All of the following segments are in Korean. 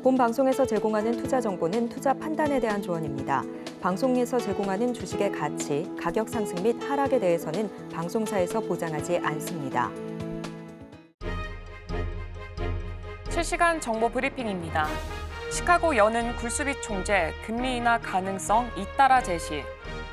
본 방송에서 제공하는 투자 정보는 투자 판단에 대한 조언입니다. 방송에서 제공하는 주식의 가치, 가격 상승 및 하락에 대해서는 방송사에서 보장하지 않습니다. 실시간 정보 브리핑입니다. 시카고 여는 굴수비 총재, 금리 인하 가능성 잇따라 제시.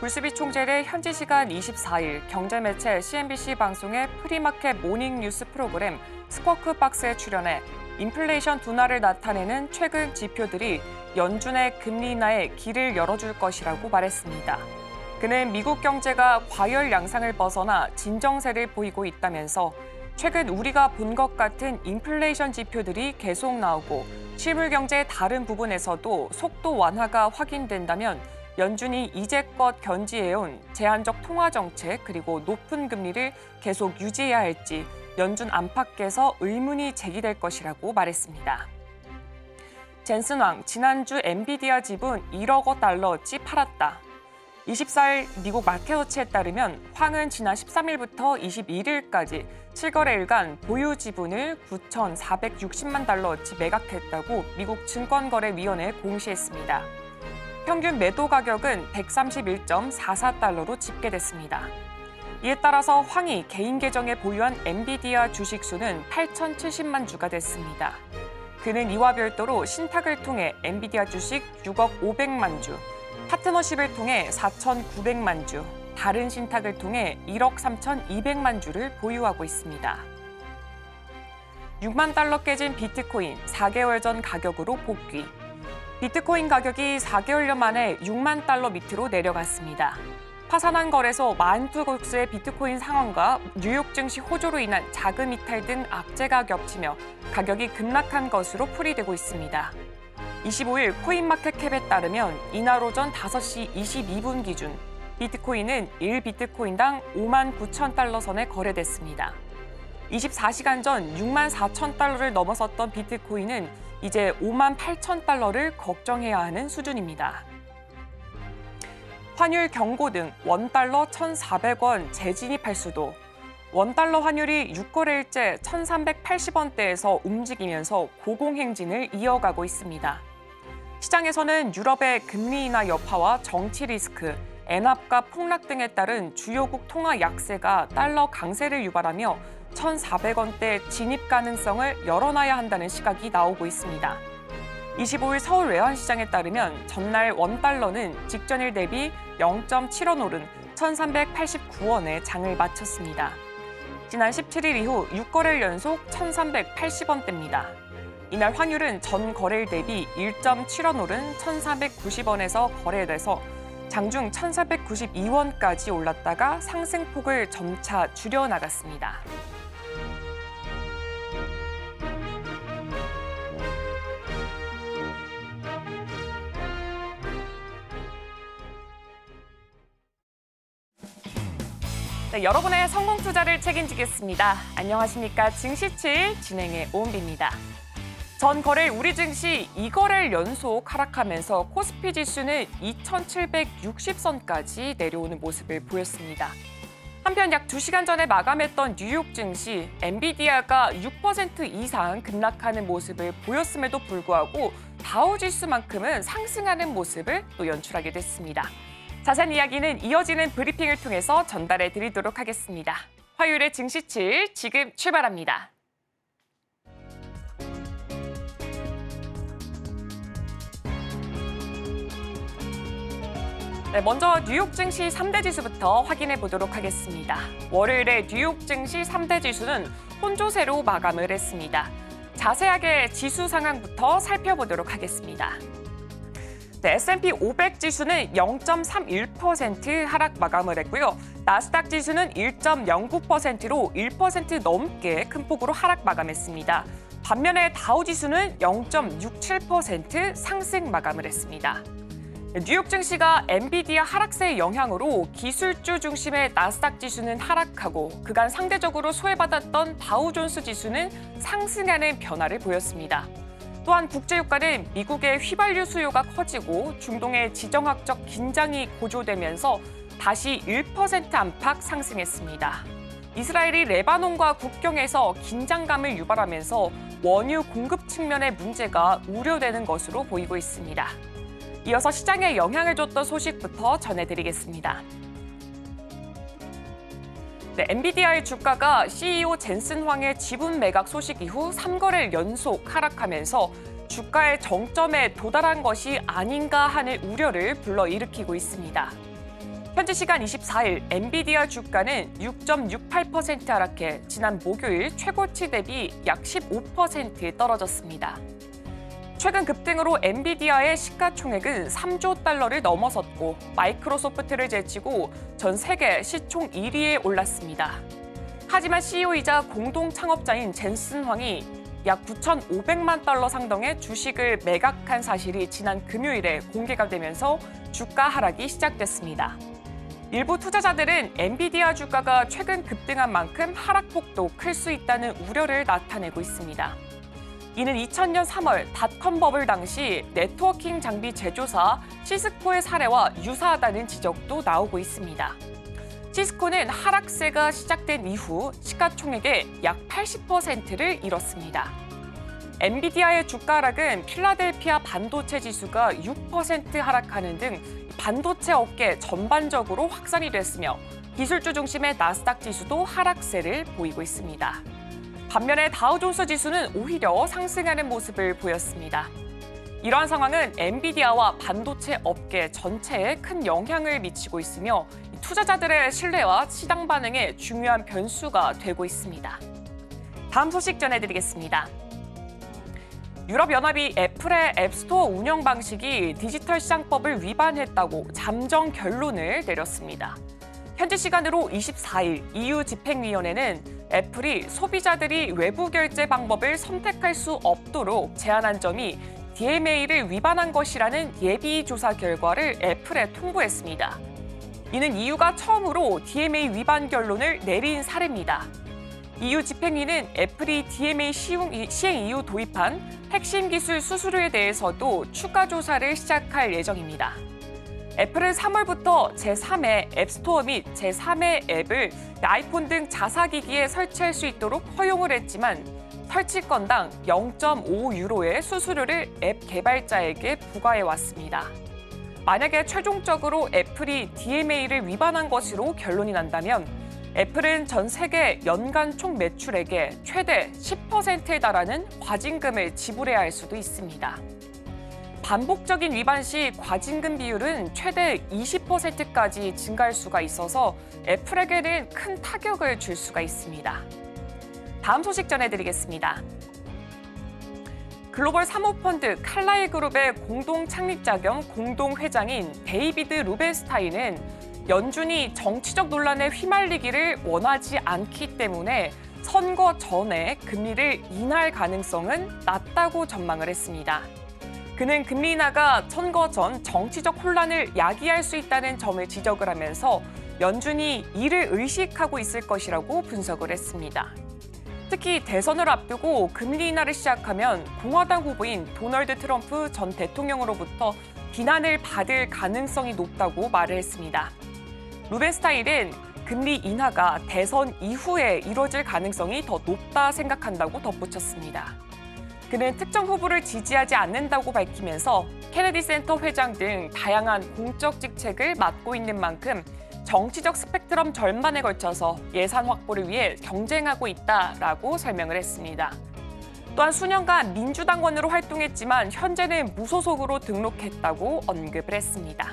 굴수비 총재를 현지 시간 24일 경제매체 CNBC 방송의 프리마켓 모닝 뉴스 프로그램 스쿼크 박스에 출연해 인플레이션 둔화를 나타내는 최근 지표들이 연준의 금리 인하에 길을 열어줄 것이라고 말했습니다. 그는 미국 경제가 과열 양상을 벗어나 진정세를 보이고 있다면서 최근 우리가 본 것 같은 인플레이션 지표들이 계속 나오고 실물 경제의 다른 부분에서도 속도 완화가 확인된다면 연준이 이제껏 견지해온 제한적 통화 정책 그리고 높은 금리를 계속 유지해야 할지 연준 안팎에서 의문이 제기될 것이라고 말했습니다. 젠슨 왕, 지난주 엔비디아 지분 1억 달러어치 팔았다. 24일 미국 마켓워치에 따르면 황은 지난 13일부터 21일까지 7거래일간 보유 지분을 9,460만 달러어치 매각했다고 미국 증권거래위원회에 공시했습니다. 평균 매도 가격은 131.44달러로 집계됐습니다. 이에 따라서 황이 개인 계정에 보유한 엔비디아 주식 수는 8,070만 주가 됐습니다. 그는 이와 별도로 신탁을 통해 엔비디아 주식 6억 500만 주, 파트너십을 통해 4,900만 주, 다른 신탁을 통해 1억 3,200만 주를 보유하고 있습니다. 6만 달러 깨진 비트코인 4개월 전 가격으로 복귀. 비트코인 가격이 4개월여 만에 6만 달러 밑으로 내려갔습니다. 파산한 거래소 마흔투골스의 비트코인 상황과 뉴욕 증시 호조로 인한 자금 이탈 등 악재가 겹치며 가격이 급락한 것으로 풀이되고 있습니다. 25일 코인마켓캡에 따르면 이날 오전 5시 22분 기준 비트코인은 1비트코인당 5만 9천 달러 선에 거래됐습니다. 24시간 전 6만 4천 달러를 넘어섰던 비트코인은 이제 5만 8천 달러를 걱정해야 하는 수준입니다. 환율 경고 등 원달러 1,400원 재진입할 수도. 원달러 환율이 6거래일째 1,380원대에서 움직이면서 고공행진을 이어가고 있습니다. 시장에서는 유럽의 금리 인하 여파와 정치 리스크, 엔화가 폭락 등에 따른 주요국 통화 약세가 달러 강세를 유발하며 1,400원대 진입 가능성을 열어놔야 한다는 시각이 나오고 있습니다. 25일 서울 외환시장에 따르면 전날 원달러는 직전일 대비 0.7원 오른 1,389원에 장을 마쳤습니다. 지난 17일 이후 6거래일 연속 1,380원대입니다. 이날 환율은 전 거래일 대비 1.7원 오른 1,490원에서 거래돼서 장중 1,492원까지 올랐다가 상승폭을 점차 줄여나갔습니다. 네, 여러분의 성공 투자를 책임지겠습니다. 안녕하십니까. 증시7 진행의 오은비입니다. 전 거래일 우리 증시 2거래일 연속 하락하면서 코스피 지수는 2,760선까지 내려오는 모습을 보였습니다. 한편 약 2시간 전에 마감했던 뉴욕 증시, 엔비디아가 6% 이상 급락하는 모습을 보였음에도 불구하고 다우 지수만큼은 상승하는 모습을 또 연출하게 됐습니다. 자세한 이야기는 이어지는 브리핑을 통해서 전달해 드리도록 하겠습니다. 화요일의 증시7 지금 출발합니다. 네, 먼저 뉴욕 증시 3대 지수부터 확인해 보도록 하겠습니다. 월요일에 뉴욕 증시 3대 지수는 혼조세로 마감을 했습니다. 자세하게 지수 상황부터 살펴보도록 하겠습니다. 네, S&P 500 지수는 0.31% 하락 마감을 했고요. 나스닥 지수는 1.09%로 1% 넘게 큰 폭으로 하락 마감했습니다. 반면에 다우 지수는 0.67% 상승 마감을 했습니다. 뉴욕 증시가 엔비디아 하락세의 영향으로 기술주 중심의 나스닥 지수는 하락하고 그간 상대적으로 소외받았던 다우존스 지수는 상승하는 변화를 보였습니다. 또한 국제유가는 미국의 휘발유 수요가 커지고 중동의 지정학적 긴장이 고조되면서 다시 1% 안팎 상승했습니다. 이스라엘이 레바논과 국경에서 긴장감을 유발하면서 원유 공급 측면의 문제가 우려되는 것으로 보이고 있습니다. 이어서 시장에 영향을 줬던 소식부터 전해드리겠습니다. 네, 엔비디아의 주가가 CEO 젠슨 황의 지분 매각 소식 이후 3거래일 연속 하락하면서 주가의 정점에 도달한 것이 아닌가 하는 우려를 불러일으키고 있습니다. 현지 시간 24일 엔비디아 주가는 6.68% 하락해 지난 목요일 최고치 대비 약 15% 떨어졌습니다. 최근 급등으로 엔비디아의 시가총액은 3조 달러를 넘어섰고 마이크로소프트를 제치고 전 세계 시총 1위에 올랐습니다. 하지만 CEO이자 공동 창업자인 젠슨 황이 약 9,500만 달러 상당의 주식을 매각한 사실이 지난 금요일에 공개가 되면서 주가 하락이 시작됐습니다. 일부 투자자들은 엔비디아 주가가 최근 급등한 만큼 하락폭도 클 수 있다는 우려를 나타내고 있습니다. 이는 2000년 3월 닷컴 버블 당시 네트워킹 장비 제조사 시스코의 사례와 유사하다는 지적도 나오고 있습니다. 시스코는 하락세가 시작된 이후 시가총액의 약 80%를 잃었습니다. 엔비디아의 주가 하락은 필라델피아 반도체 지수가 6% 하락하는 등 반도체 업계 전반적으로 확산이 됐으며 기술주 중심의 나스닥 지수도 하락세를 보이고 있습니다. 반면에 다우존스 지수는 오히려 상승하는 모습을 보였습니다. 이러한 상황은 엔비디아와 반도체 업계 전체에 큰 영향을 미치고 있으며 투자자들의 신뢰와 시장 반응에 중요한 변수가 되고 있습니다. 다음 소식 전해드리겠습니다. 유럽연합이 애플의 앱스토어 운영 방식이 디지털 시장법을 위반했다고 잠정 결론을 내렸습니다. 현지 시간으로 24일 EU 집행위원회는 애플이 소비자들이 외부 결제 방법을 선택할 수 없도록 제한한 점이 DMA를 위반한 것이라는 예비 조사 결과를 애플에 통보했습니다. 이는 EU가 처음으로 DMA 위반 결론을 내린 사례입니다. EU 집행위는 애플이 DMA 시행 이후 도입한 핵심 기술 수수료에 대해서도 추가 조사를 시작할 예정입니다. 애플은 3월부터 제3의 앱스토어 및 제3의 앱을 아이폰 등 자사기기에 설치할 수 있도록 허용을 했지만 설치 건당 0.5유로의 수수료를 앱 개발자에게 부과해 왔습니다. 만약에 최종적으로 애플이 DMA를 위반한 것으로 결론이 난다면 애플은 전 세계 연간 총 매출액의 최대 10%에 달하는 과징금을 지불해야 할 수도 있습니다. 반복적인 위반 시 과징금 비율은 최대 20%까지 증가할 수가 있어서 애플에게는 큰 타격을 줄 수가 있습니다. 다음 소식 전해드리겠습니다. 글로벌 사모펀드 칼라일 그룹의 공동 창립자 겸 공동 회장인 데이비드 루벤스타인은 연준이 정치적 논란에 휘말리기를 원하지 않기 때문에 선거 전에 금리를 인하할 가능성은 낮다고 전망을 했습니다. 그는 금리 인하가 선거 전 정치적 혼란을 야기할 수 있다는 점을 지적을 하면서 연준이 이를 의식하고 있을 것이라고 분석을 했습니다. 특히 대선을 앞두고 금리 인하를 시작하면 공화당 후보인 도널드 트럼프 전 대통령으로부터 비난을 받을 가능성이 높다고 말을 했습니다. 루벤스타인은 금리 인하가 대선 이후에 이뤄질 가능성이 더 높다 생각한다고 덧붙였습니다. 그는 특정 후보를 지지하지 않는다고 밝히면서 케네디 센터 회장 등 다양한 공적 직책을 맡고 있는 만큼 정치적 스펙트럼 절반에 걸쳐서 예산 확보를 위해 경쟁하고 있다라고 설명을 했습니다. 또한 수년간 민주당원으로 활동했지만 현재는 무소속으로 등록했다고 언급을 했습니다.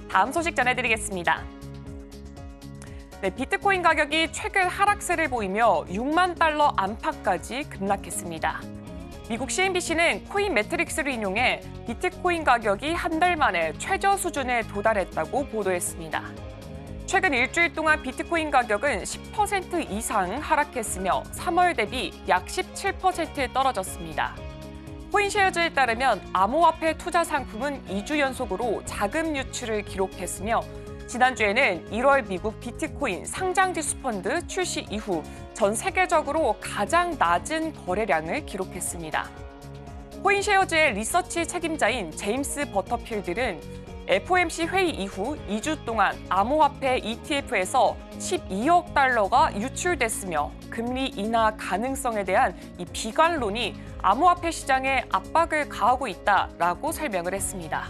다음 소식 전해드리겠습니다. 네, 비트코인 가격이 최근 하락세를 보이며 6만 달러 안팎까지 급락했습니다. 미국 CNBC는 코인 매트릭스를 인용해 비트코인 가격이 한 달 만에 최저 수준에 도달했다고 보도했습니다. 최근 일주일 동안 비트코인 가격은 10% 이상 하락했으며 3월 대비 약 17% 떨어졌습니다. 코인쉐어즈에 따르면 암호화폐 투자 상품은 2주 연속으로 자금 유출을 기록했으며 지난주에는 1월 미국 비트코인 상장지수 펀드 출시 이후 전 세계적으로 가장 낮은 거래량을 기록했습니다. 코인쉐어즈의 리서치 책임자인 제임스 버터필드는 FOMC 회의 이후 2주 동안 암호화폐 ETF에서 12억 달러가 유출됐으며 금리 인하 가능성에 대한 이 비관론이 암호화폐 시장에 압박을 가하고 있다라고 설명을 했습니다.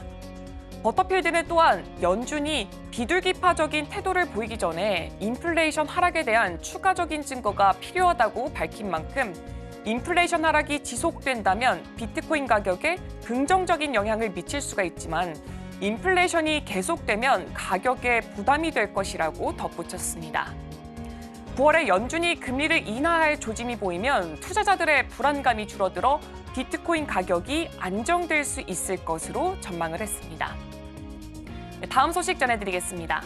버터필드는 또한 연준이 비둘기파적인 태도를 보이기 전에 인플레이션 하락에 대한 추가적인 증거가 필요하다고 밝힌 만큼 인플레이션 하락이 지속된다면 비트코인 가격에 긍정적인 영향을 미칠 수가 있지만 인플레이션이 계속되면 가격에 부담이 될 것이라고 덧붙였습니다. 9월에 연준이 금리를 인하할 조짐이 보이면 투자자들의 불안감이 줄어들어 비트코인 가격이 안정될 수 있을 것으로 전망을 했습니다. 다음 소식 전해드리겠습니다.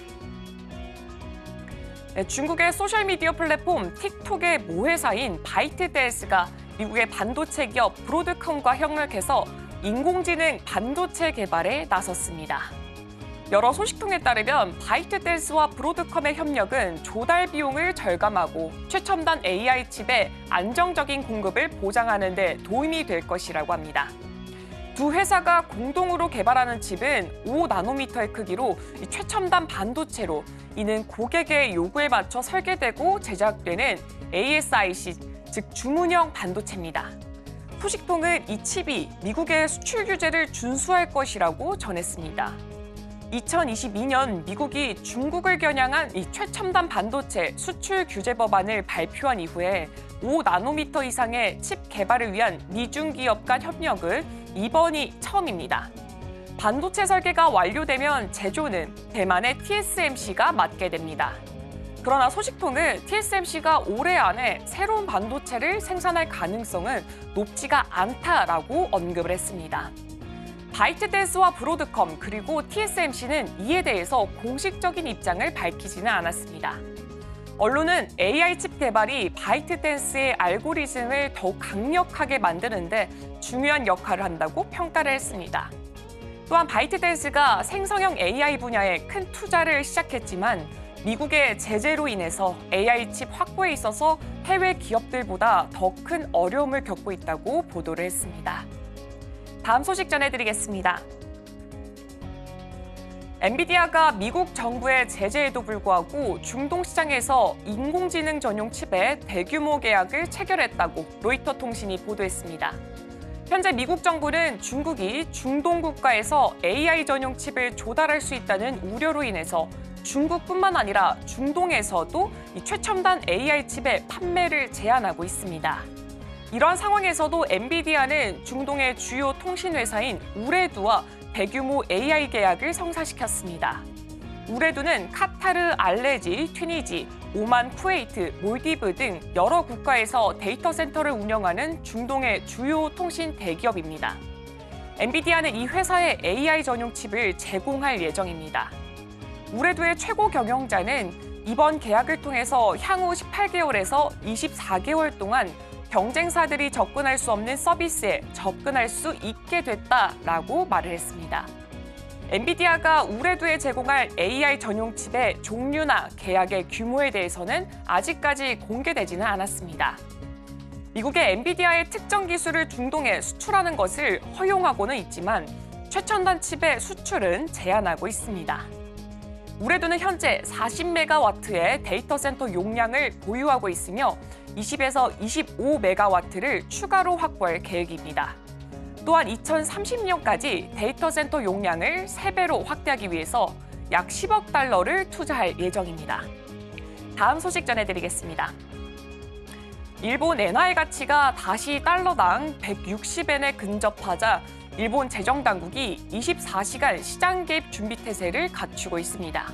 중국의 소셜미디어 플랫폼 틱톡의 모회사인 바이트댄스가 미국의 반도체 기업 브로드컴과 협력해서 인공지능 반도체 개발에 나섰습니다. 여러 소식통에 따르면 바이트댄스와 브로드컴의 협력은 조달 비용을 절감하고 최첨단 AI 칩의 안정적인 공급을 보장하는 데 도움이 될 것이라고 합니다. 두 회사가 공동으로 개발하는 칩은 5나노미터의 크기로 최첨단 반도체로 이는 고객의 요구에 맞춰 설계되고 제작되는 ASIC, 즉 주문형 반도체입니다. 소식통은 이 칩이 미국의 수출 규제를 준수할 것이라고 전했습니다. 2022년 미국이 중국을 겨냥한 이 최첨단 반도체 수출 규제 법안을 발표한 이후에 5나노미터 이상의 칩 개발을 위한 미중 기업 간 협력은 이번이 처음입니다. 반도체 설계가 완료되면 제조는 대만의 TSMC가 맡게 됩니다. 그러나 소식통은 TSMC가 올해 안에 새로운 반도체를 생산할 가능성은 높지가 않다라고 언급을 했습니다. 바이트댄스와 브로드컴 그리고 TSMC는 이에 대해서 공식적인 입장을 밝히지는 않았습니다. 언론은 AI 칩 개발이 바이트댄스의 알고리즘을 더욱 강력하게 만드는데 중요한 역할을 한다고 평가를 했습니다. 또한 바이트댄스가 생성형 AI 분야에 큰 투자를 시작했지만 미국의 제재로 인해서 AI 칩 확보에 있어서 해외 기업들보다 더 큰 어려움을 겪고 있다고 보도를 했습니다. 다음 소식 전해드리겠습니다. 엔비디아가 미국 정부의 제재에도 불구하고 중동 시장에서 인공지능 전용 칩의 대규모 계약을 체결했다고 로이터 통신이 보도했습니다. 현재 미국 정부는 중국이 중동 국가에서 AI 전용 칩을 조달할 수 있다는 우려로 인해서 중국뿐만 아니라 중동에서도 이 최첨단 AI 칩의 판매를 제한하고 있습니다. 이러한 상황에서도 엔비디아는 중동의 주요 통신 회사인 우레두와 대규모 AI 계약을 성사시켰습니다. 우레두는 카타르, 알레지, 튀니지, 오만, 쿠웨이트, 몰디브 등 여러 국가에서 데이터 센터를 운영하는 중동의 주요 통신 대기업입니다. 엔비디아는 이 회사에 AI 전용 칩을 제공할 예정입니다. 우레두의 최고 경영자는 이번 계약을 통해서 향후 18개월에서 24개월 동안 경쟁사들이 접근할 수 없는 서비스에 접근할 수 있게 됐다라고 말을 했습니다. 엔비디아가 우레두에 제공할 AI 전용 칩의 종류나 계약의 규모에 대해서는 아직까지 공개되지는 않았습니다. 미국의 엔비디아의 특정 기술을 중동에 수출하는 것을 허용하고는 있지만 최첨단 칩의 수출은 제한하고 있습니다. 우레두는 현재 40메가와트의 데이터 센터 용량을 보유하고 있으며 20에서 25메가와트를 추가로 확보할 계획입니다. 또한 2030년까지 데이터 센터 용량을 3배로 확대하기 위해서 약 10억 달러를 투자할 예정입니다. 다음 소식 전해드리겠습니다. 일본 엔화의 가치가 다시 달러당 160엔에 근접하자 일본 재정당국이 24시간 시장 개입 준비 태세를 갖추고 있습니다.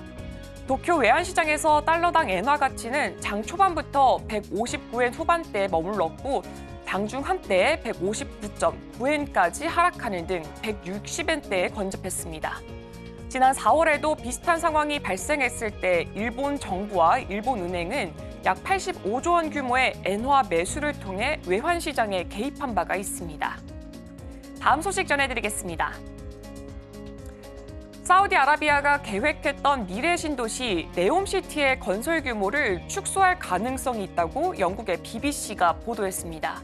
도쿄 외환시장에서 달러당 엔화 가치는 장 초반부터 159엔 후반대에 머물렀고 장중 한때 159.9엔까지 하락하는 등 160엔대에 건접했습니다. 지난 4월에도 비슷한 상황이 발생했을 때 일본 정부와 일본은행은 약 85조 원 규모의 엔화 매수를 통해 외환시장에 개입한 바가 있습니다. 다음 소식 전해드리겠습니다. 사우디아라비아가 계획했던 미래 신도시 네옴시티의 건설 규모를 축소할 가능성이 있다고 영국의 BBC가 보도했습니다.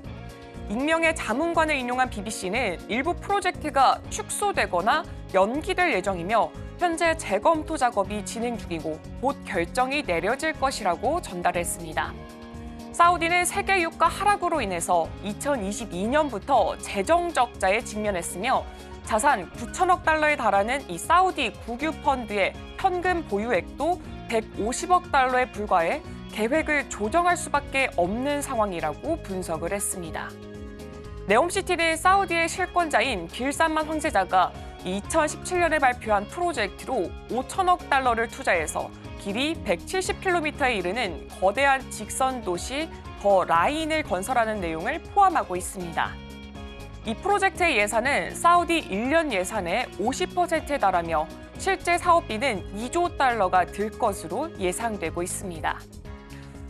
익명의 자문관을 인용한 BBC는 일부 프로젝트가 축소되거나 연기될 예정이며 현재 재검토 작업이 진행 중이고 곧 결정이 내려질 것이라고 전달했습니다. 사우디는 세계 유가 하락으로 인해서 2022년부터 재정 적자에 직면했으며 자산 9천억 달러에 달하는 이 사우디 국유 펀드의 현금 보유액도 150억 달러에 불과해 계획을 조정할 수밖에 없는 상황이라고 분석을 했습니다. 네옴시티는 사우디의 실권자인 빌살만 황제자가 2017년에 발표한 프로젝트로 5천억 달러를 투자해서 길이 170km에 이르는 거대한 직선 도시 더 라인을 건설하는 내용을 포함하고 있습니다. 이 프로젝트의 예산은 사우디 1년 예산의 50%에 달하며 실제 사업비는 2조 달러가 들 것으로 예상되고 있습니다.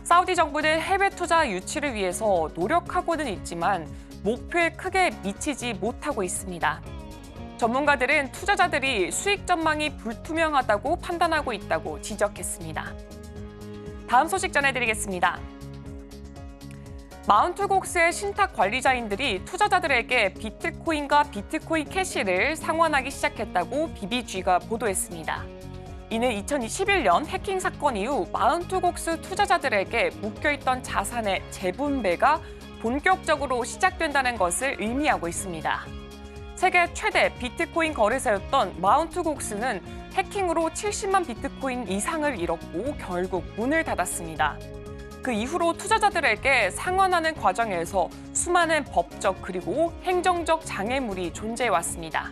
사우디 정부는 해외 투자 유치를 위해서 노력하고는 있지만 목표에 크게 미치지 못하고 있습니다. 전문가들은 투자자들이 수익 전망이 불투명하다고 판단하고 있다고 지적했습니다. 다음 소식 전해드리겠습니다. 마운트곡스의 신탁 관리자인들이 투자자들에게 비트코인과 비트코인 캐시를 상환하기 시작했다고 BBG가 보도했습니다. 이는 2021년 해킹 사건 이후 마운트곡스 투자자들에게 묶여있던 자산의 재분배가 본격적으로 시작된다는 것을 의미하고 있습니다. 세계 최대 비트코인 거래소였던 마운트곡스는 해킹으로 70만 비트코인 이상을 잃었고 결국 문을 닫았습니다. 그 이후로 투자자들에게 상환하는 과정에서 수많은 법적 그리고 행정적 장애물이 존재해왔습니다.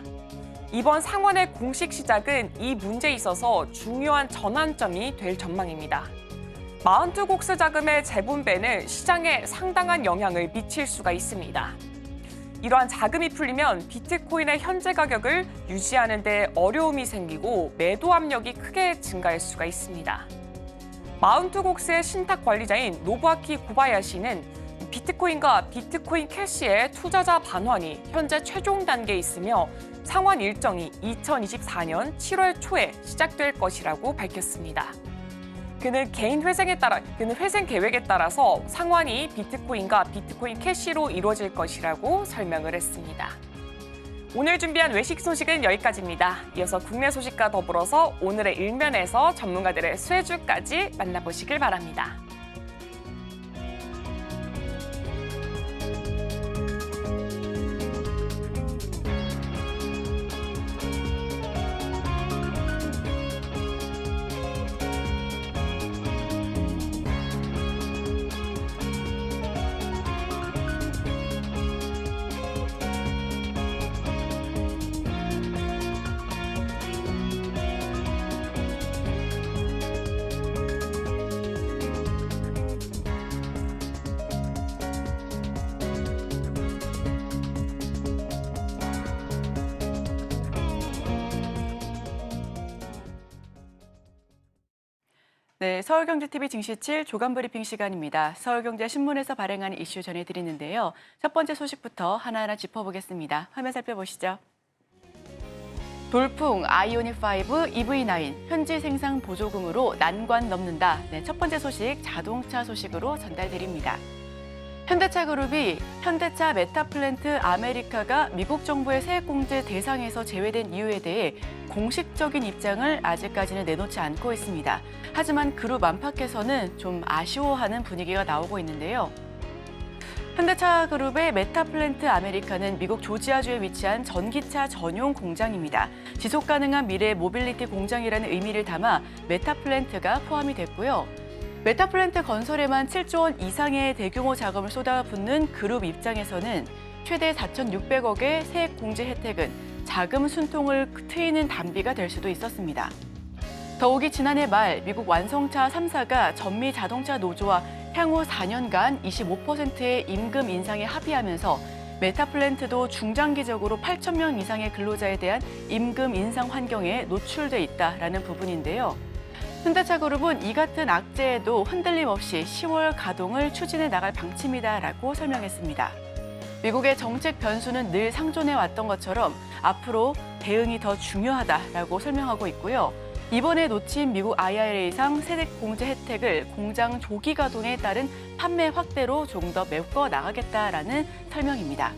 이번 상환의 공식 시작은 이 문제에 있어서 중요한 전환점이 될 전망입니다. 마운트곡스 자금의 재분배는 시장에 상당한 영향을 미칠 수가 있습니다. 이러한 자금이 풀리면 비트코인의 현재 가격을 유지하는 데 어려움이 생기고 매도 압력이 크게 증가할 수가 있습니다. 마운트곡스의 신탁 관리자인 노부아키 고바야시는 비트코인과 비트코인 캐시의 투자자 반환이 현재 최종 단계에 있으며 상환 일정이 2024년 7월 초에 시작될 것이라고 밝혔습니다. 그는 회생 계획에 따라서 상환이 비트코인과 비트코인 캐시로 이루어질 것이라고 설명을 했습니다. 오늘 준비한 외식 소식은 여기까지입니다. 이어서 국내 소식과 더불어서 오늘의 일면에서 전문가들의 쇠주까지 만나보시길 바랍니다. 네, 서울경제TV 증시7 조간브리핑 시간입니다. 서울경제신문에서 발행하는 이슈 전해드리는데요. 첫 번째 소식부터 하나하나 짚어보겠습니다. 화면 살펴보시죠. 돌풍 아이오닉5 EV9 현지 생산 보조금으로 난관 넘는다. 네, 첫 번째 소식 자동차 소식으로 전달드립니다. 현대차 그룹이 현대차 메타플랜트 아메리카가 미국 정부의 세액공제 대상에서 제외된 이유에 대해 공식적인 입장을 아직까지는 내놓지 않고 있습니다. 하지만 그룹 안팎에서는 좀 아쉬워하는 분위기가 나오고 있는데요. 현대차 그룹의 메타플랜트 아메리카는 미국 조지아주에 위치한 전기차 전용 공장입니다. 지속 가능한 미래 모빌리티 공장이라는 의미를 담아 메타플랜트가 포함이 됐고요. 메타플랜트 건설에만 7조 원 이상의 대규모 자금을 쏟아붓는 그룹 입장에서는 최대 4,600억의 세액 공제 혜택은 자금 순통을 트이는 단비가 될 수도 있었습니다. 더욱이 지난해 말 미국 완성차 3사가 전미 자동차 노조와 향후 4년간 25%의 임금 인상에 합의하면서 메타플랜트도 중장기적으로 8,000명 이상의 근로자에 대한 임금 인상 환경에 노출돼 있다라는 부분인데요. 현대차 그룹은 이 같은 악재에도 흔들림 없이 10월 가동을 추진해 나갈 방침이다라고 설명했습니다. 미국의 정책 변수는 늘 상존해 왔던 것처럼 앞으로 대응이 더 중요하다라고 설명하고 있고요. 이번에 놓친 미국 IRA상 세액 공제 혜택을 공장 조기 가동에 따른 판매 확대로 조금 더 메꿔 나가겠다라는 설명입니다.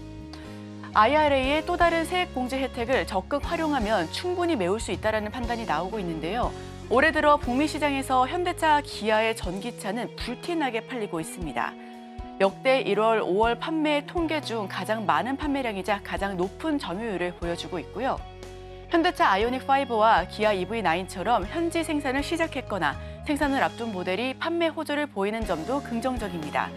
IRA의 또 다른 세액공제 혜택을 적극 활용하면 충분히 메울 수 있다는 판단이 나오고 있는데요. 올해 들어 북미 시장에서 현대차, 기아의 전기차는 불티나게 팔리고 있습니다. 역대 1월, 5월 판매 통계 중 가장 많은 판매량이자 가장 높은 점유율을 보여주고 있고요. 현대차 아이오닉5와 기아 EV9처럼 현지 생산을 시작했거나 생산을 앞둔 모델이 판매 호조를 보이는 점도 긍정적입니다.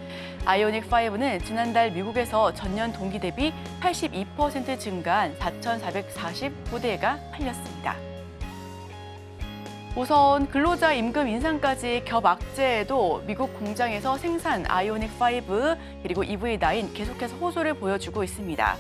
아이오닉5는 지난달 미국에서 전년 동기 대비 82% 증가한 4,449대가 팔렸습니다. 우선 근로자 임금 인상까지 겹악재에도 미국 공장에서 생산 아이오닉5 그리고 EV9 계속해서 호조를 보여주고 있습니다.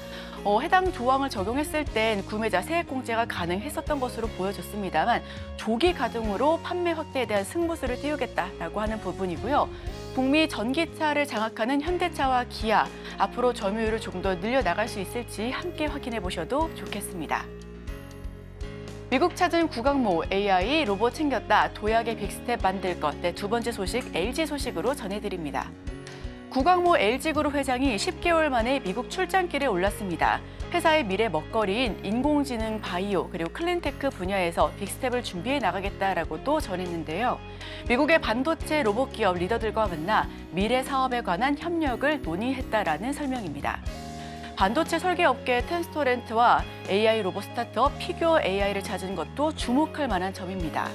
해당 조항을 적용했을 땐 구매자 세액 공제가 가능했었던 것으로 보여졌습니다만 조기 가동으로 판매 확대에 대한 승부수를 띄우겠다라고 하는 부분이고요. 북미 전기차를 장악하는 현대차와 기아, 앞으로 점유율을 조금 더 늘려나갈 수 있을지 함께 확인해 보셔도 좋겠습니다. 미국 찾은 구강모, AI, 로봇 챙겼다, 도약의 빅스텝 만들 것. 네, 두 번째 소식, LG 소식으로 전해드립니다. 구강모 LG그룹 회장이 10개월 만에 미국 출장길에 올랐습니다. 회사의 미래 먹거리인 인공지능, 바이오, 그리고 클린테크 분야에서 빅스텝을 준비해 나가겠다라고 또 전했는데요. 미국의 반도체 로봇 기업 리더들과 만나 미래 사업에 관한 협력을 논의했다라는 설명입니다. 반도체 설계 업계 텐스토렌트와 AI 로봇 스타트업 피규어 AI를 찾은 것도 주목할 만한 점입니다.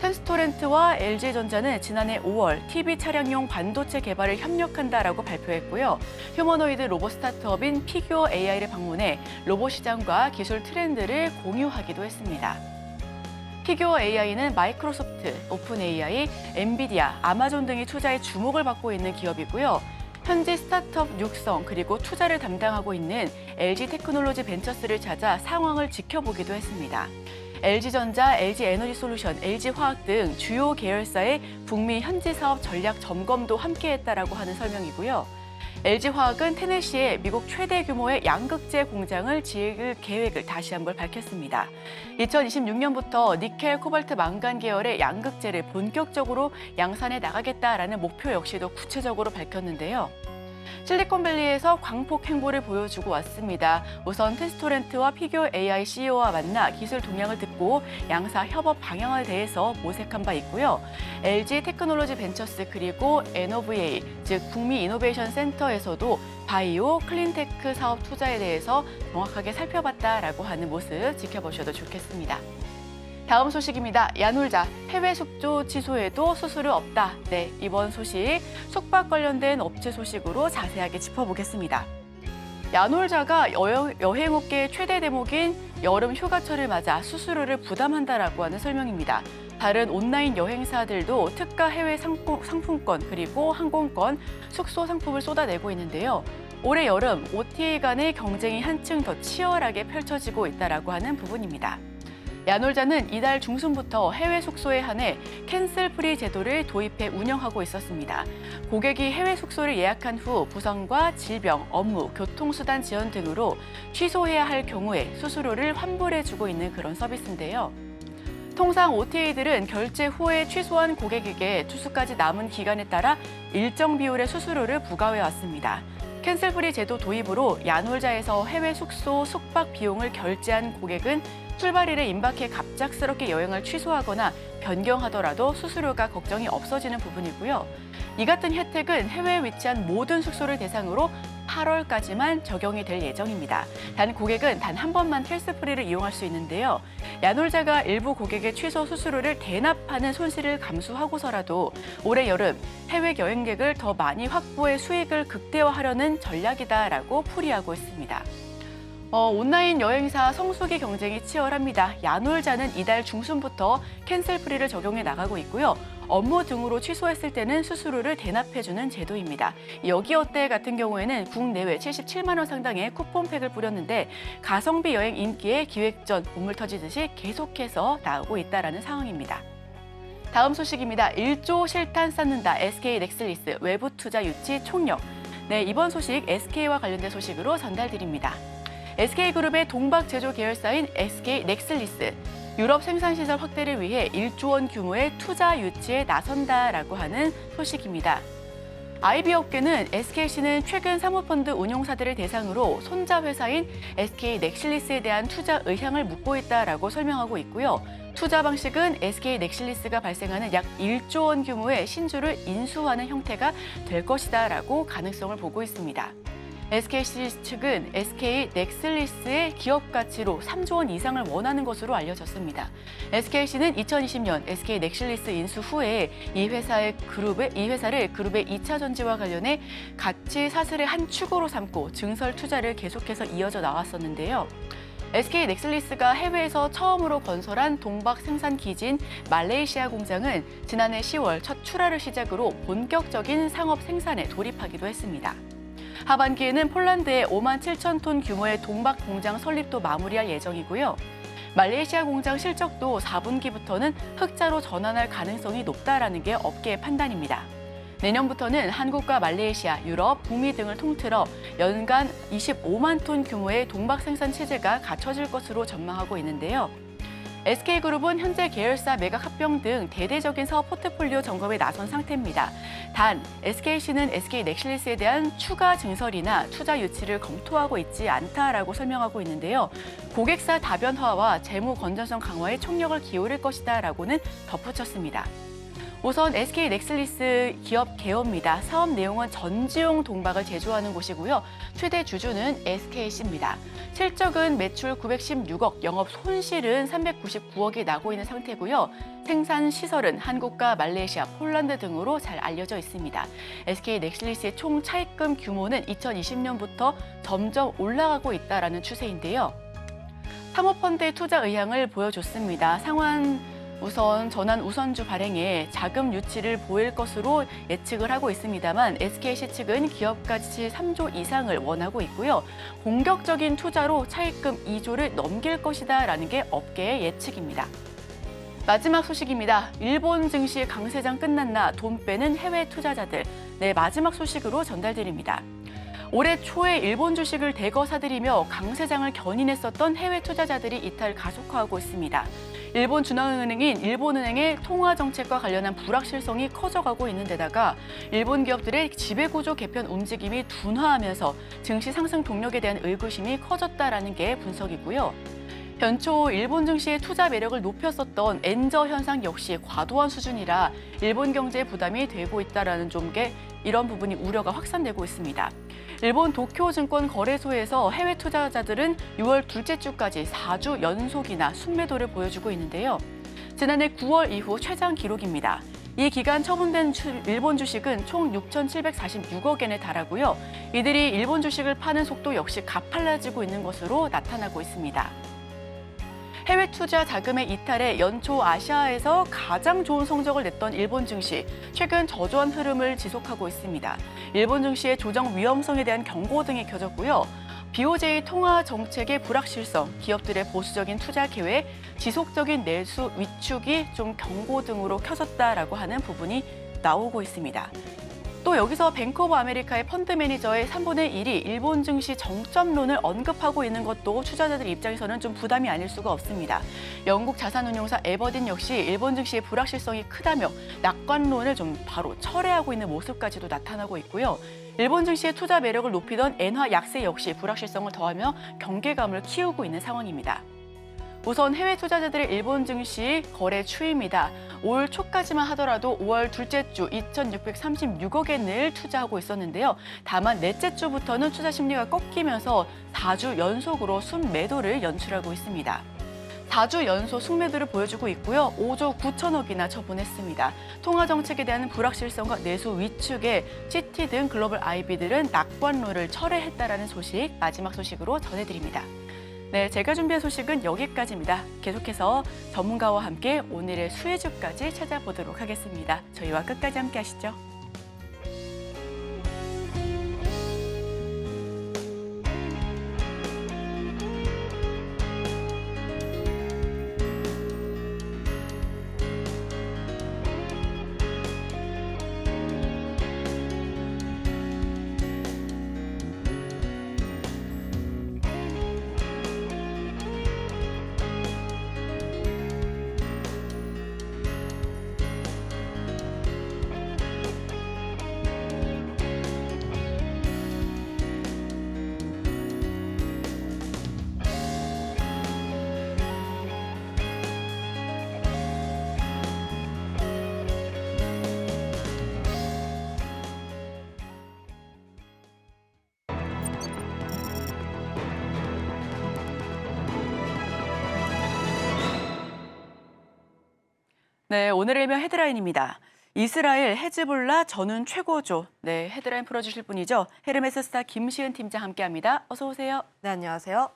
텐스토렌트와 LG전자는 지난해 5월 TV 차량용 반도체 개발을 협력한다라고 발표했고요. 휴머노이드 로봇 스타트업인 피규어 AI를 방문해 로봇 시장과 기술 트렌드를 공유하기도 했습니다. 피규어 AI는 마이크로소프트, 오픈 AI, 엔비디아, 아마존 등이 투자에 주목을 받고 있는 기업이고요. 현지 스타트업 육성 그리고 투자를 담당하고 있는 LG테크놀로지 벤처스를 찾아 상황을 지켜보기도 했습니다. LG전자, LG에너지솔루션, LG화학 등 주요 계열사의 북미 현지 사업 전략 점검도 함께했다라고 하는 설명이고요. LG화학은 테네시에 미국 최대 규모의 양극재 공장을 지을 계획을 다시 한번 밝혔습니다. 2026년부터 니켈, 코발트, 망간 계열의 양극재를 본격적으로 양산해 나가겠다라는 목표 역시도 구체적으로 밝혔는데요. 실리콘밸리에서 광폭 행보를 보여주고 왔습니다. 우선 텐스토렌트와 피규어 AI CEO와 만나 기술 동향을 듣고 양사 협업 방향에 대해서 모색한 바 있고요. LG 테크놀로지 벤처스 그리고 NOVA, 즉 북미 이노베이션 센터에서도 바이오, 클린테크 사업 투자에 대해서 정확하게 살펴봤다라고 하는 모습 지켜보셔도 좋겠습니다. 다음 소식입니다. 야놀자, 해외 숙조 취소에도 수수료 없다. 네, 이번 소식 숙박 관련된 업체 소식으로 자세하게 짚어보겠습니다. 야놀자가 여행업계의 최대 대목인 여름 휴가철을 맞아 수수료를 부담한다라고 하는 설명입니다. 다른 온라인 여행사들도 특가 해외 상품권 그리고 항공권, 숙소 상품을 쏟아내고 있는데요. 올해 여름 OTA 간의 경쟁이 한층 더 치열하게 펼쳐지고 있다라고 하는 부분입니다. 야놀자는 이달 중순부터 해외 숙소에 한해 캔슬 프리 제도를 도입해 운영하고 있었습니다. 고객이 해외 숙소를 예약한 후 부상과 질병, 업무, 교통수단 지연 등으로 취소해야 할 경우에 수수료를 환불해주고 있는 그런 서비스인데요. 통상 OTA들은 결제 후에 취소한 고객에게 취소까지 남은 기간에 따라 일정 비율의 수수료를 부과해 왔습니다. 캔슬 프리 제도 도입으로 야놀자에서 해외 숙소 숙박 비용을 결제한 고객은 출발일에 임박해 갑작스럽게 여행을 취소하거나 변경하더라도 수수료가 걱정이 없어지는 부분이고요. 이 같은 혜택은 해외에 위치한 모든 숙소를 대상으로 8월까지만 적용이 될 예정입니다. 단 고객은 단 한 번만 캔슬프리를 이용할 수 있는데요. 야놀자가 일부 고객의 취소 수수료를 대납하는 손실을 감수하고서라도 올해 여름 해외 여행객을 더 많이 확보해 수익을 극대화하려는 전략이다라고 풀이하고 있습니다. 온라인 여행사 성수기 경쟁이 치열합니다. 야놀자는 이달 중순부터 캔슬 프리를 적용해 나가고 있고요. 업무 등으로 취소했을 때는 수수료를 대납해주는 제도입니다. 여기어때 같은 경우에는 국내외 77만 원 상당의 쿠폰팩을 뿌렸는데 가성비 여행 인기에 기획 전 우물 터지듯이 계속해서 나오고 있다는 상황입니다. 다음 소식입니다. 1조 실탄 쌓는다. SK 넥슬리스 외부 투자 유치 총력. 네, 이번 소식 SK와 관련된 소식으로 전달드립니다. SK그룹의 동박 제조 계열사인 SK 넥슬리스, 유럽 생산시설 확대를 위해 1조 원 규모의 투자 유치에 나선다라고 하는 소식입니다. IB 업계는 SKC는 최근 사모펀드 운용사들을 대상으로 손자 회사인 SK 넥실리스에 대한 투자 의향을 묻고 있다라고 설명하고 있고요. 투자 방식은 SK 넥실리스가 발생하는 약 1조 원 규모의 신주를 인수하는 형태가 될 것이다라고 가능성을 보고 있습니다. SKC 측은 SK 넥슬리스의 기업 가치로 3조 원 이상을 원하는 것으로 알려졌습니다. SKC는 2020년 SK 넥슬리스 인수 후에 이 회사를 그룹의 2차 전지와 관련해 가치 사슬의 한 축으로 삼고 증설 투자를 계속해서 이어져 나왔었는데요. SK 넥슬리스가 해외에서 처음으로 건설한 동박 생산 기지인 말레이시아 공장은 지난해 10월 첫 출하를 시작으로 본격적인 상업 생산에 돌입하기도 했습니다. 하반기에는 폴란드에 5만 7천 톤 규모의 동박 공장 설립도 마무리할 예정이고요. 말레이시아 공장 실적도 4분기부터는 흑자로 전환할 가능성이 높다라는 게 업계의 판단입니다. 내년부터는 한국과 말레이시아, 유럽, 북미 등을 통틀어 연간 25만 톤 규모의 동박 생산 체제가 갖춰질 것으로 전망하고 있는데요. SK그룹은 현재 계열사 매각 합병 등 대대적인 사업 포트폴리오 점검에 나선 상태입니다. 단, SKC는 SK 넥실리스에 대한 추가 증설이나 투자 유치를 검토하고 있지 않다라고 설명하고 있는데요. 고객사 다변화와 재무 건전성 강화에 총력을 기울일 것이다라고는 덧붙였습니다. 우선 SK 넥슬리스 기업 개요입니다. 사업 내용은 전지용 동박을 제조하는 곳이고요. 최대 주주는 SKC입니다. 실적은 매출 916억, 영업 손실은 399억이 나고 있는 상태고요. 생산 시설은 한국과 말레이시아, 폴란드 등으로 잘 알려져 있습니다. SK 넥슬리스의 총 차입금 규모는 2020년부터 점점 올라가고 있다라는 추세인데요. 사모펀드의 투자 의향을 보여줬습니다. 전환 우선주 발행에 자금 유치를 보일 것으로 예측을 하고 있습니다만 SKC 측은 기업 가치 3조 이상을 원하고 있고요. 공격적인 투자로 차입금 2조를 넘길 것이다라는 게 업계의 예측입니다. 마지막 소식입니다. 일본 증시 강세장 끝났나 돈 빼는 해외 투자자들. 네, 마지막 소식으로 전달드립니다. 올해 초에 일본 주식을 대거 사들이며 강세장을 견인했었던 해외 투자자들이 이탈 가속화하고 있습니다. 일본 중앙은행인 일본은행의 통화 정책과 관련한 불확실성이 커져가고 있는 데다가 일본 기업들의 지배구조 개편 움직임이 둔화하면서 증시 상승 동력에 대한 의구심이 커졌다라는 게 분석이고요. 연초 일본 증시의 투자 매력을 높였었던 엔저 현상 역시 과도한 수준이라 일본 경제에 부담이 되고 있다라는 점에 이런 부분이 우려가 확산되고 있습니다. 일본 도쿄증권 거래소에서 해외 투자자들은 6월 둘째 주까지 4주 연속이나 순매도를 보여주고 있는데요. 지난해 9월 이후 최장 기록입니다. 이 기간 처분된 일본 주식은 총 6,746억 엔에 달하고요. 이들이 일본 주식을 파는 속도 역시 가팔라지고 있는 것으로 나타나고 있습니다. 해외 투자 자금의 이탈에 연초 아시아에서 가장 좋은 성적을 냈던 일본 증시, 최근 저조한 흐름을 지속하고 있습니다. 일본 증시의 조정 위험성에 대한 경고 등이 켜졌고요. BOJ 통화 정책의 불확실성, 기업들의 보수적인 투자 계획, 지속적인 내수 위축이 좀 경고 등으로 켜졌다라고 하는 부분이 나오고 있습니다. 또 여기서 뱅크 오브 아메리카의 펀드 매니저의 3분의 1이 일본 증시 정점론을 언급하고 있는 것도 투자자들 입장에서는 좀 부담이 아닐 수가 없습니다. 영국 자산운용사 에버딘 역시 일본 증시의 불확실성이 크다며 낙관론을 좀 바로 철회하고 있는 모습까지도 나타나고 있고요. 일본 증시의 투자 매력을 높이던 엔화 약세 역시 불확실성을 더하며 경계감을 키우고 있는 상황입니다. 우선 해외 투자자들의 일본 증시 거래 추이입니다. 올 초까지만 하더라도 5월 둘째 주 2,636억 엔을 투자하고 있었는데요. 다만 넷째 주부터는 투자 심리가 꺾이면서 4주 연속으로 순매도를 연출하고 있습니다. 4주 연속 순매도를 보여주고 있고요. 5조 9천억이나 처분했습니다. 통화 정책에 대한 불확실성과 내수 위축에 CT 등 글로벌 IB들은 낙관론을 철회했다라는 소식, 마지막 소식으로 전해드립니다. 네, 제가 준비한 소식은 여기까지입니다. 계속해서 전문가와 함께 오늘의 수혜주까지 찾아보도록 하겠습니다. 저희와 끝까지 함께 하시죠. 네, 오늘의 일면 헤드라인입니다. 이스라엘 헤즈볼라 전운 최고조. 네, 헤드라인 풀어주실 분이죠. 헤르메스 스타 김시은 팀장 함께합니다. 어서 오세요. 네, 안녕하세요.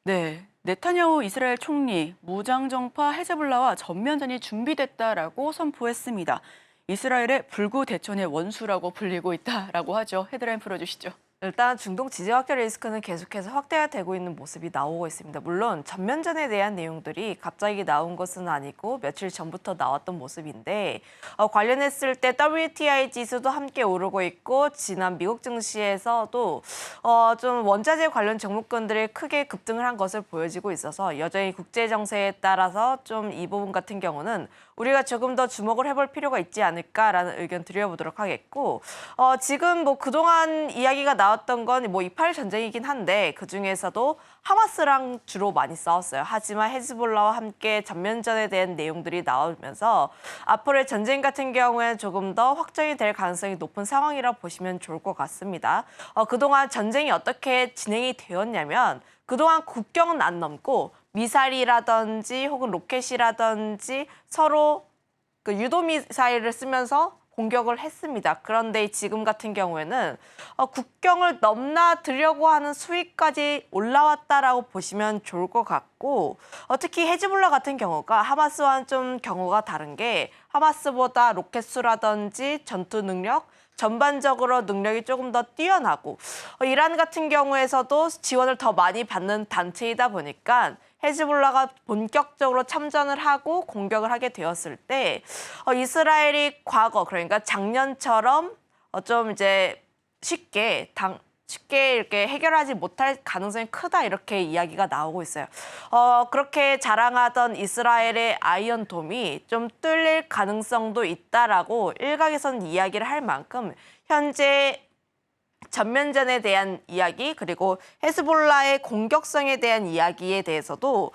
네, 네타냐후 이스라엘 총리 무장정파 헤즈볼라와 전면전이 준비됐다라고 선포했습니다. 이스라엘의 불구 대천의 원수라고 불리고 있다라고 하죠. 헤드라인 풀어주시죠. 일단 중동 지정학적 리스크는 계속해서 확대가 되고 있는 모습이 나오고 있습니다. 물론 전면전에 대한 내용들이 갑자기 나온 것은 아니고 며칠 전부터 나왔던 모습인데 관련했을 때 WTI 지수도 함께 오르고 있고 지난 미국 증시에서도 좀 원자재 관련 종목군들이 크게 급등을 한 것을 보여지고 있어서 여전히 국제 정세에 따라서 좀 이 부분 같은 경우는 우리가 조금 더 주목을 해볼 필요가 있지 않을까라는 의견 드려보도록 하겠고 지금 뭐 그동안 이야기가 나왔던 건 뭐 이스라엘 전쟁이긴 한데 그중에서도 하마스랑 주로 많이 싸웠어요. 하지만 헤즈볼라와 함께 전면전에 대한 내용들이 나오면서 앞으로의 전쟁 같은 경우에는 조금 더 확정이 될 가능성이 높은 상황이라 보시면 좋을 것 같습니다. 그동안 전쟁이 어떻게 진행이 되었냐면 그동안 국경은 안 넘고 미사일이라든지 혹은 로켓이라든지 서로 그 유도미사일을 쓰면서 공격을 했습니다. 그런데 지금 같은 경우에는 국경을 넘나들려고 하는 수위까지 올라왔다라고 보시면 좋을 것 같고 특히 헤즈볼라 같은 경우가 하마스와는 좀 경우가 다른 게 하마스보다 로켓 수라든지 전투 능력 전반적으로 능력이 조금 더 뛰어나고 이란 같은 경우에서도 지원을 더 많이 받는 단체이다 보니까 헤즈볼라가 본격적으로 참전을 하고 공격을 하게 되었을 때 이스라엘이 과거 그러니까 작년처럼 좀 이제 쉽게 이렇게 해결하지 못할 가능성이 크다 이렇게 이야기가 나오고 있어요. 그렇게 자랑하던 이스라엘의 아이언돔이 좀 뚫릴 가능성도 있다라고 일각에서는 이야기를 할 만큼 현재 전면전에 대한 이야기 그리고 헤즈볼라의 공격성에 대한 이야기에 대해서도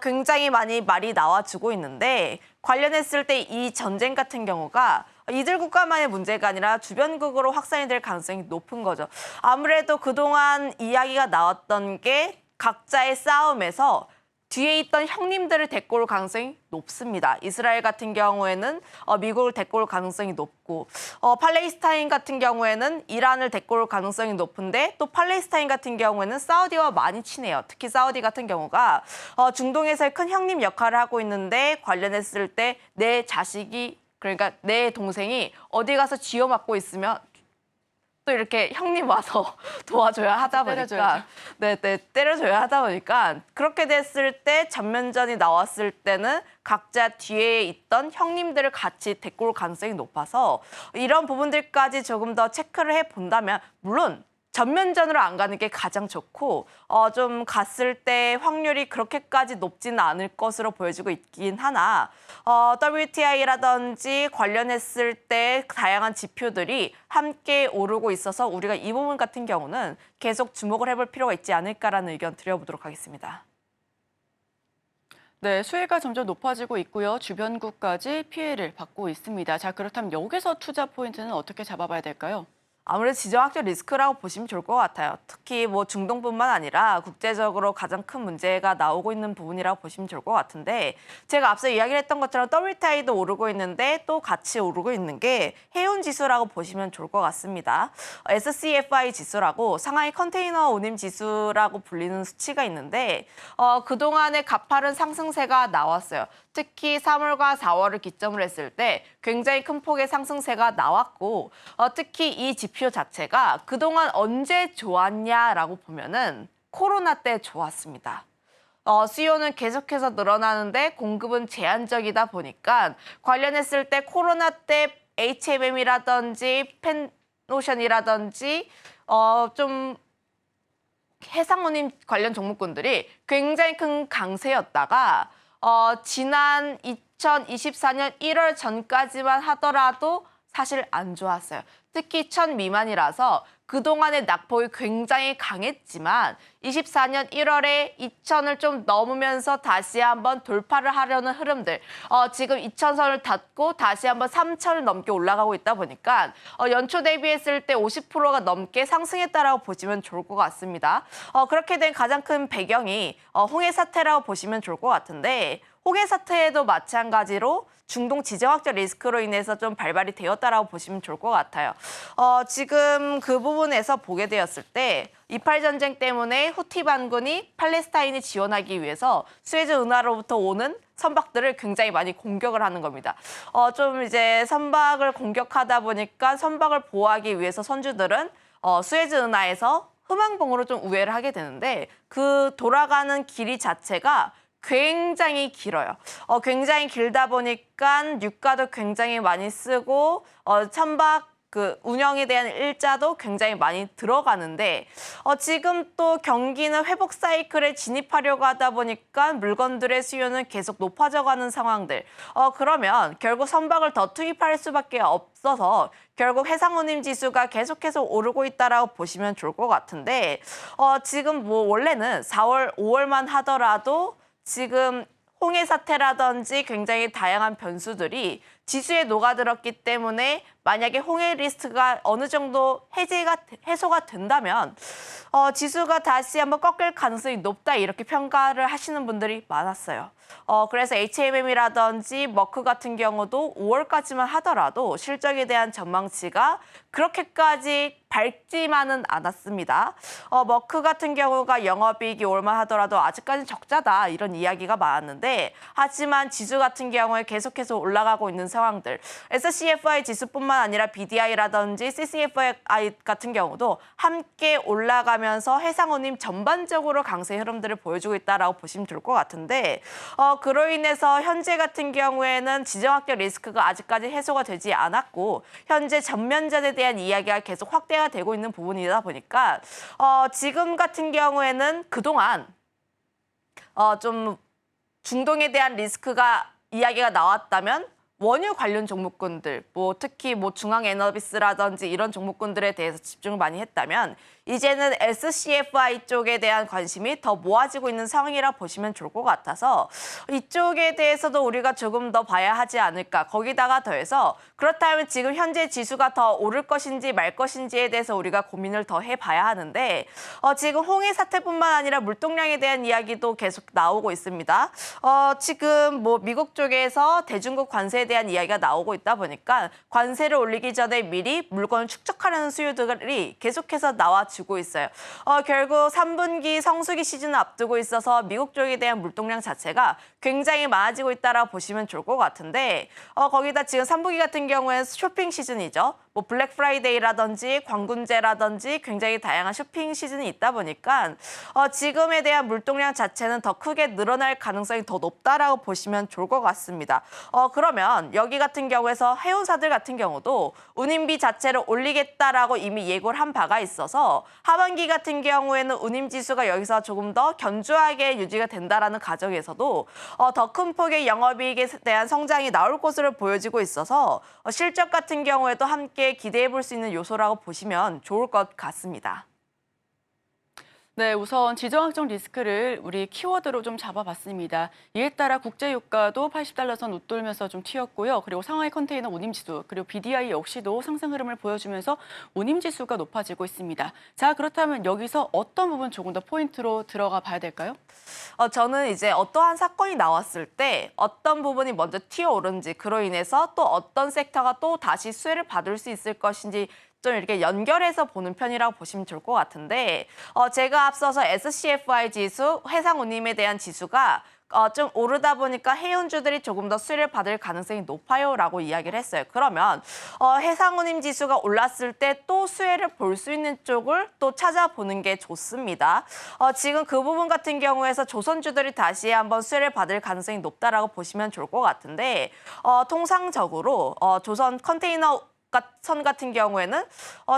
굉장히 많이 말이 나와주고 있는데 관련했을 때 이 전쟁 같은 경우가 이들 국가만의 문제가 아니라 주변국으로 확산이 될 가능성이 높은 거죠. 아무래도 그동안 이야기가 나왔던 게 각자의 싸움에서 뒤에 있던 형님들을 데리고 올 가능성이 높습니다. 이스라엘 같은 경우에는 미국을 데리고 올 가능성이 높고 팔레스타인 같은 경우에는 이란을 데리고 올 가능성이 높은데 또 팔레스타인 같은 경우에는 사우디와 많이 친해요. 특히 사우디 같은 경우가 중동에서의 큰 형님 역할을 하고 있는데 관련했을 때 내 자식이 그러니까 내 동생이 어디 가서 쥐어맞고 있으면 또 이렇게 형님 와서 도와줘야 하다 보니까 때려줘야 하다 보니까 그렇게 됐을 때 전면전이 나왔을 때는 각자 뒤에 있던 형님들을 같이 데리고 올 가능성이 높아서 이런 부분들까지 조금 더 체크를 해본다면 물론 전면전으로 안 가는 게 가장 좋고 좀 갔을 때 확률이 그렇게까지 높지는 않을 것으로 보여지고 있긴 하나 WTI라든지 관련했을 때 다양한 지표들이 함께 오르고 있어서 우리가 이 부분 같은 경우는 계속 주목을 해볼 필요가 있지 않을까라는 의견 드려보도록 하겠습니다. 네, 수혜가 점점 높아지고 있고요. 주변국까지 피해를 받고 있습니다. 자, 그렇다면 여기서 투자 포인트는 어떻게 잡아봐야 될까요? 아무래도 지정학적 리스크라고 보시면 좋을 것 같아요. 특히 뭐 중동뿐만 아니라 국제적으로 가장 큰 문제가 나오고 있는 부분이라고 보시면 좋을 것 같은데 제가 앞서 이야기를 했던 것처럼 WTI도 오르고 있는데 또 같이 오르고 있는 게 해운 지수라고 보시면 좋을 것 같습니다. SCFI 지수라고 상하이 컨테이너 운임 지수라고 불리는 수치가 있는데 그동안에 가파른 상승세가 나왔어요. 특히 3월과 4월을 기점으로 했을 때 굉장히 큰 폭의 상승세가 나왔고 특히 이 지표 자체가 그동안 언제 좋았냐라고 보면은 코로나 때 좋았습니다. 수요는 계속해서 늘어나는데 공급은 제한적이다 보니까 관련했을 때 코로나 때 HMM이라든지 펜오션이라든지 좀 해상운임 관련 종목군들이 굉장히 큰 강세였다가 지난 2024년 1월 전까지만 하더라도 사실 안 좋았어요. 특히 1000 미만이라서 그동안의 낙폭이 굉장히 강했지만 24년 1월에 2000을 좀 넘으면서 다시 한번 돌파를 하려는 흐름들 지금 2000선을 닫고 다시 한번 3000을 넘게 올라가고 있다 보니까 연초 대비했을 때 50%가 넘게 상승했다라고 보시면 좋을 것 같습니다. 그렇게 된 가장 큰 배경이 홍해 사태라고 보시면 좋을 것 같은데 홍해 사태에도 마찬가지로 중동 지정학적 리스크로 인해서 좀 발발이 되었다라고 보시면 좋을 것 같아요. 지금 그 부분에서 보게 되었을 때 이팔 전쟁 때문에 후티 반군이 팔레스타인을 지원하기 위해서 수에즈 운하로부터 오는 선박들을 굉장히 많이 공격을 하는 겁니다. 좀 이제 선박을 공격하다 보니까 선박을 보호하기 위해서 선주들은 수에즈 운하에서 후망봉으로 좀 우회를 하게 되는데 그 돌아가는 길이 자체가 굉장히 길어요. 굉장히 길다 보니까 유가도 굉장히 많이 쓰고 선박 그 운영에 대한 일자도 굉장히 많이 들어가는데 지금 또 경기는 회복 사이클에 진입하려고 하다 보니까 물건들의 수요는 계속 높아져가는 상황들. 그러면 결국 선박을 더 투입할 수밖에 없어서 결국 해상운임 지수가 계속해서 오르고 있다라고 보시면 좋을 것 같은데 지금 뭐 원래는 4월, 5월만 하더라도 지금 홍해 사태라든지 굉장히 다양한 변수들이 지수에 녹아들었기 때문에 만약에 홍해 리스크가 어느 정도 해소가 된다면 지수가 다시 한번 꺾일 가능성이 높다 이렇게 평가를 하시는 분들이 많았어요. 그래서 HMM이라든지 머크 같은 경우도 5월까지만 하더라도 실적에 대한 전망치가 그렇게까지 밝지만은 않았습니다. 머크 같은 경우가 영업이익이 올만 하더라도 아직까지는 적자다 이런 이야기가 많았는데 하지만 지수 같은 경우에 계속해서 올라가고 있는 상황들 SCFI 지수뿐만 아니라 BDI라든지 CCFI 같은 경우도 함께 올라가면서 해상운임 전반적으로 강세 흐름들을 보여주고 있다라고 보시면 좋을 것 같은데 그로 인해서 현재 같은 경우에는 지정학적 리스크가 아직까지 해소가 되지 않았고 현재 전면전에 대한 이야기가 계속 확대가 되고 있는 부분이다 보니까 지금 같은 경우에는 그동안 좀 중동에 대한 리스크가 이야기가 나왔다면 원유 관련 종목군들, 특히 중앙에너비스라든지 이런 종목군들에 대해서 집중을 많이 했다면 이제는 SCFI 쪽에 대한 관심이 더 모아지고 있는 상황이라 보시면 좋을 것 같아서 이쪽에 대해서도 우리가 조금 더 봐야 하지 않을까. 거기다가 더해서 그렇다면 지금 현재 지수가 더 오를 것인지 말 것인지에 대해서 우리가 고민을 더 해봐야 하는데 지금 홍해 사태뿐만 아니라 물동량에 대한 이야기도 계속 나오고 있습니다. 지금 미국 쪽에서 대중국 관세에 대한 이야기가 나오고 있다 보니까 관세를 올리기 전에 미리 물건을 축적하려는 수요들이 계속해서 나와주고 있어요. 결국 3분기 성수기 시즌을 앞두고 있어서 미국 쪽에 대한 물동량 자체가 굉장히 많아지고 있다라고 보시면 좋을 것 같은데 거기다 지금 3분기 같은 경우에는 쇼핑 시즌이죠. 블랙 프라이데이라든지 광군제라든지 굉장히 다양한 쇼핑 시즌이 있다 보니까 지금에 대한 물동량 자체는 더 크게 늘어날 가능성이 더 높다라고 보시면 좋을 것 같습니다. 그러면 여기 같은 경우에서 해운사들 같은 경우도 운임비 자체를 올리겠다라고 이미 예고를 한 바가 있어서 하반기 같은 경우에는 운임 지수가 여기서 조금 더 견조하게 유지가 된다라는 가정에서도 더 큰 폭의 영업이익에 대한 성장이 나올 것으로 보여지고 있어서 실적 같은 경우에도 함께 기대해 볼 수 있는 요소라고 보시면 좋을 것 같습니다. 네, 우선 지정학적 리스크를 우리 키워드로 좀 잡아봤습니다. 이에 따라 국제유가도 80달러 선 웃돌면서 좀 튀었고요. 그리고 상하이 컨테이너 운임지수, 그리고 BDI 역시도 상승 흐름을 보여주면서 운임지수가 높아지고 있습니다. 자, 그렇다면 여기서 어떤 부분 조금 더 포인트로 들어가 봐야 될까요? 저는 이제 어떠한 사건이 나왔을 때 어떤 부분이 먼저 튀어오른지 그로 인해서 또 어떤 섹터가 또 다시 수혜를 받을 수 있을 것인지 좀 이렇게 연결해서 보는 편이라고 보시면 좋을 것 같은데 제가 앞서서 SCFI 지수, 해상운임에 대한 지수가 좀 오르다 보니까 해운주들이 조금 더 수혜를 받을 가능성이 높아요라고 이야기를 했어요. 그러면 해상운임 지수가 올랐을 때 또 수혜를 볼 수 있는 쪽을 또 찾아보는 게 좋습니다. 지금 그 부분 같은 경우에서 조선주들이 다시 한번 수혜를 받을 가능성이 높다라고 보시면 좋을 것 같은데 통상적으로 조선 컨테이너 선 같은 경우에는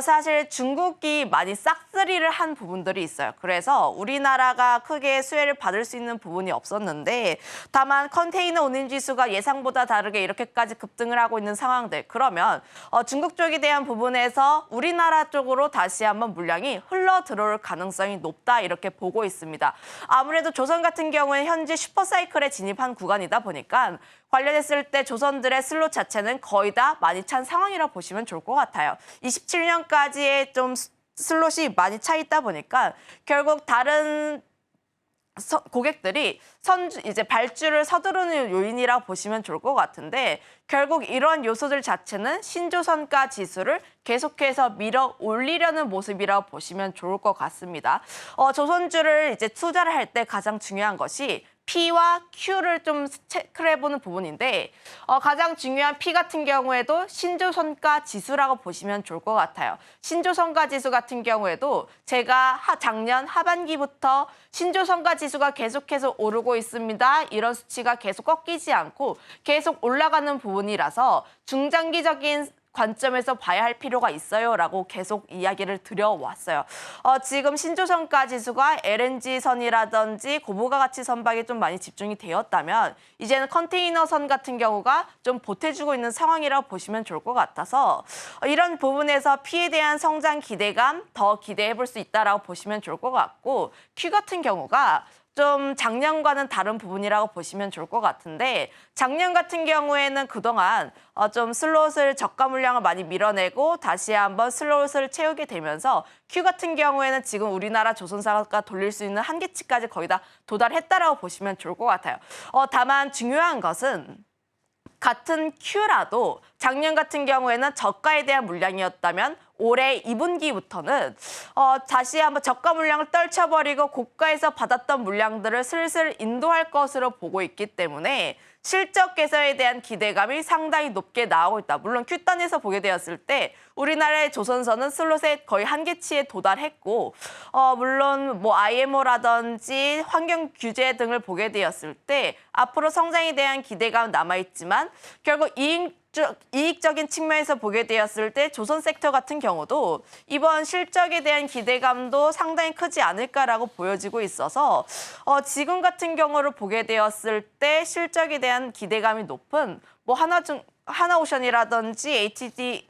사실 중국이 많이 싹쓸이를 한 부분들이 있어요. 그래서 우리나라가 크게 수혜를 받을 수 있는 부분이 없었는데 다만 컨테이너 운임지수가 예상보다 다르게 이렇게까지 급등을 하고 있는 상황들. 그러면 중국 쪽에 대한 부분에서 우리나라 쪽으로 다시 한번 물량이 흘러 들어올 가능성이 높다 이렇게 보고 있습니다. 아무래도 조선 같은 경우에는 현재 슈퍼사이클에 진입한 구간이다 보니까 관련했을 때 조선들의 슬롯 자체는 거의 다 많이 찬 상황이라 보시면 좋을 것 같아요. 27년까지의 좀 슬롯이 많이 차 있다 보니까 결국 다른 고객들이 이제 발주를 서두르는 요인이라고 보시면 좋을 것 같은데 결국 이러한 요소들 자체는 신조선가 지수를 계속해서 밀어 올리려는 모습이라고 보시면 좋을 것 같습니다. 조선주를 이제 투자를 할 때 가장 중요한 것이 P와 Q를 좀 체크를 해보는 부분인데 가장 중요한 P 같은 경우에도 신조선가 지수라고 보시면 좋을 것 같아요. 신조선가 지수 같은 경우에도 제가 작년 하반기부터 신조선가 지수가 계속해서 오르고 있습니다. 이런 수치가 계속 꺾이지 않고 계속 올라가는 부분이라서 중장기적인 관점에서 봐야 할 필요가 있어요라고 계속 이야기를 드려왔어요. 지금 신조선가 지수가 LNG선이라든지 고부가 가치 선박에 좀 많이 집중이 되었다면 이제는 컨테이너선 같은 경우가 좀 보태주고 있는 상황이라고 보시면 좋을 것 같아서 이런 부분에서 P에 대한 성장 기대감 더 기대해 볼 수 있다라고 보시면 좋을 것 같고 Q 같은 경우가 좀 작년과는 다른 부분이라고 보시면 좋을 것 같은데 작년 같은 경우에는 그동안 좀 슬롯을 저가 물량을 많이 밀어내고 다시 한번 슬롯을 채우게 되면서 Q 같은 경우에는 지금 우리나라 조선사가 돌릴 수 있는 한계치까지 거의 다 도달했다라고 보시면 좋을 것 같아요. 다만 중요한 것은 같은 Q라도 작년 같은 경우에는 저가에 대한 물량이었다면 올해 2분기부터는 다시 한번 저가 물량을 떨쳐버리고 고가에서 받았던 물량들을 슬슬 인도할 것으로 보고 있기 때문에 실적 개선에 대한 기대감이 상당히 높게 나오고 있다. 물론 Q단에서 보게 되었을 때 우리나라의 조선선은 슬롯의 거의 한계치에 도달했고 물론 뭐 IMO라든지 환경 규제 등을 보게 되었을 때 앞으로 성장에 대한 기대감은 남아있지만 결국 이익적인 측면에서 보게 되었을 때 조선 섹터 같은 경우도 이번 실적에 대한 기대감도 상당히 크지 않을까라고 보여지고 있어서 지금 같은 경우를 보게 되었을 때 실적에 대한 기대감이 높은 뭐 하나오션이라든지 HT